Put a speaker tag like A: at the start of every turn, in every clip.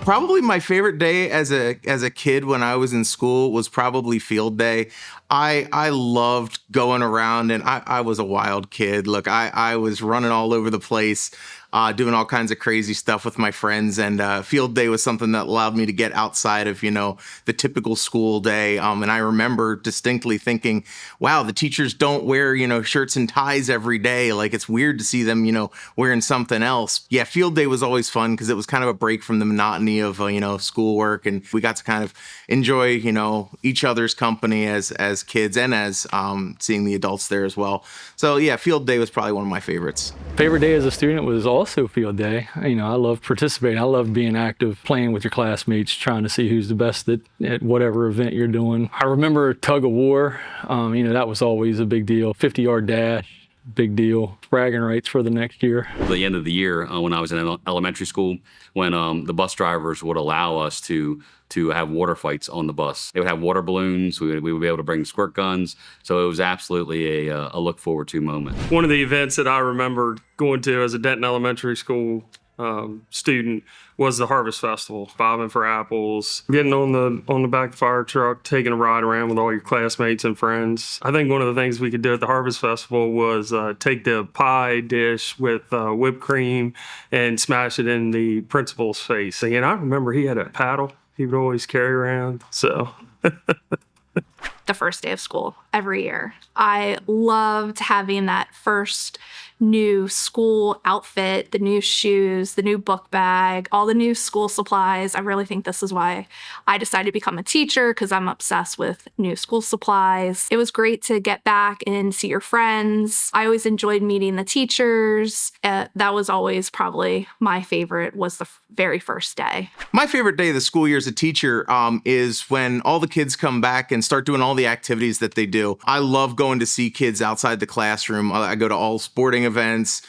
A: Probably my favorite day as a kid when I was in school was probably field day. I loved going around, and I was a wild kid. Look, I was running all over the place, doing all kinds of crazy stuff with my friends, and field day was something that allowed me to get outside of, the typical school day. And I remember distinctly thinking, wow, the teachers don't wear, shirts and ties every day. Like, it's weird to see them, wearing something else. Yeah, field day was always fun because it was kind of a break from the monotony of, schoolwork, and we got to kind of enjoy, each other's company as kids and as seeing the adults there as well. So yeah, field day was probably one of my favorites.
B: Favorite day as a student was also field day. I love participating. I love being active, playing with your classmates, trying to see who's the best at whatever event you're doing. I remember tug of war. That was always a big deal. 50-yard dash. Big deal. Bragging rights for the next year.
C: At the end of the year, when I was in elementary school, when the bus drivers would allow us to have water fights on the bus. They would have water balloons. We would be able to bring squirt guns. So it was absolutely a look forward to moment.
D: One of the events that I remember going to as a Denton Elementary School student was the Harvest Festival, bobbing for apples, getting on the back of the fire truck, taking a ride around with all your classmates and friends. I think one of the things we could do at the Harvest Festival was take the pie dish with whipped cream and smash it in the principal's face. And I remember he had a paddle he would always carry around. So
E: the first day of school every year. I loved having that first new school outfit, the new shoes, the new book bag, all the new school supplies. I really think this is why I decided to become a teacher, because I'm obsessed with new school supplies. It was great to get back and see your friends. I always enjoyed meeting the teachers. That was always probably my favorite, was the very first day.
A: My favorite day of the school year as a teacher is when all the kids come back and start doing all the activities that they do. I love going to see kids outside the classroom. I go to all sporting events,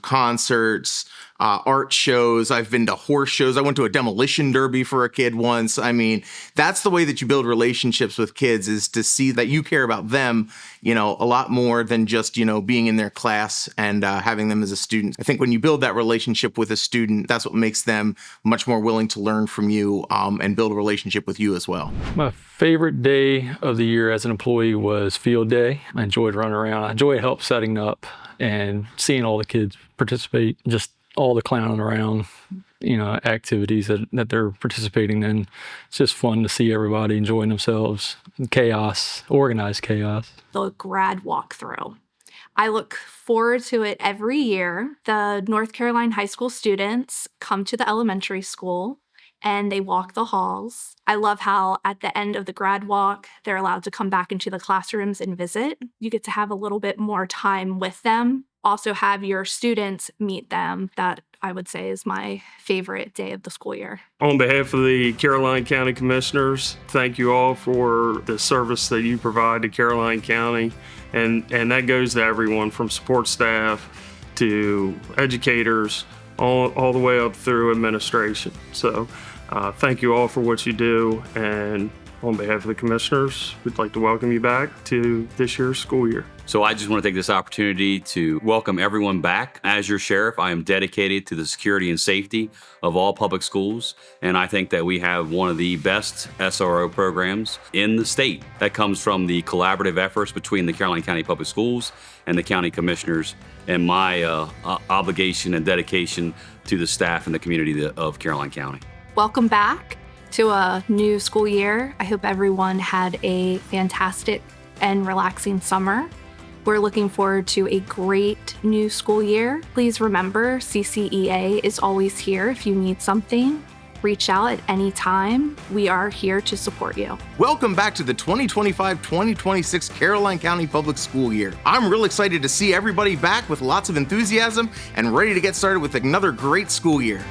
A: concerts, art shows. I've been to horse shows. I went to a demolition derby for a kid once. I mean, that's the way that you build relationships with kids, is to see that you care about them, a lot more than just, being in their class and having them as a student. I think when you build that relationship with a student, that's what makes them much more willing to learn from you and build a relationship with you as well.
B: My favorite day of the year as an employee was field day. I enjoyed running around. I enjoyed help setting up and seeing all the kids participate, just all the clowning around, activities that they're participating in. It's just fun to see everybody enjoying themselves. Chaos, organized chaos.
E: The grad walkthrough. I look forward to it every year. The North Carolina high school students come to the elementary school and they walk the halls. I love how at the end of the grad walk, they're allowed to come back into the classrooms and visit. You get to have a little bit more time with them. Also have your students meet them. That, I would say, is my favorite day of the school year.
D: On behalf of the Caroline County Commissioners, thank you all for the service that you provide to Caroline County. And that goes to everyone from support staff to educators, all the way up through administration. So thank you all for what you do. And on behalf of the commissioners, we'd like to welcome you back to this year's school year.
C: So I just want to take this opportunity to welcome everyone back. As your sheriff, I am dedicated to the security and safety of all public schools. And I think that we have one of the best SRO programs in the state. That comes from the collaborative efforts between the Caroline County Public Schools and the county commissioners, and my obligation and dedication to the staff and the community of Caroline County.
E: Welcome back to a new school year. I hope everyone had a fantastic and relaxing summer. We're looking forward to a great new school year. Please remember, CCEA is always here if you need something. Reach out at any time. We are here to support you.
A: Welcome back to the 2025-2026 Caroline County Public School Year. I'm real excited to see everybody back with lots of enthusiasm and ready to get started with another great school year.